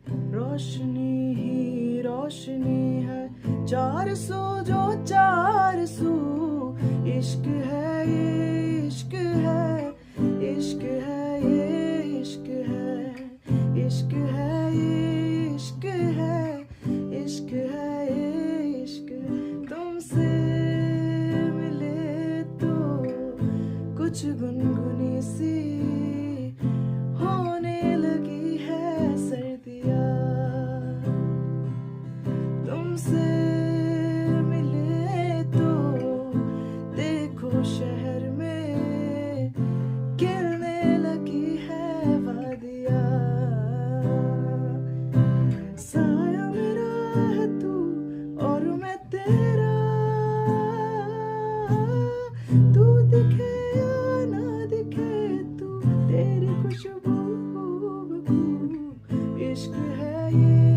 रोशनी ही रोशनी है, 400 जो 400। इश्क है ये इश्क है, इश्क है ये इश्क है, इश्क है ये इश्क है, इश्क है ये इश्क। तुमसे मिले तो कुछ गुनगुनी सी होने लगी है सर्दियाँ। तुमसे मिले तो देखो शहर में गिरने लगी है वादियाँ। साया मेरा है तू और मैं तेरा, तू दिखे या ना दिखे तू, तेरी खुशबू बू। इश्क है ये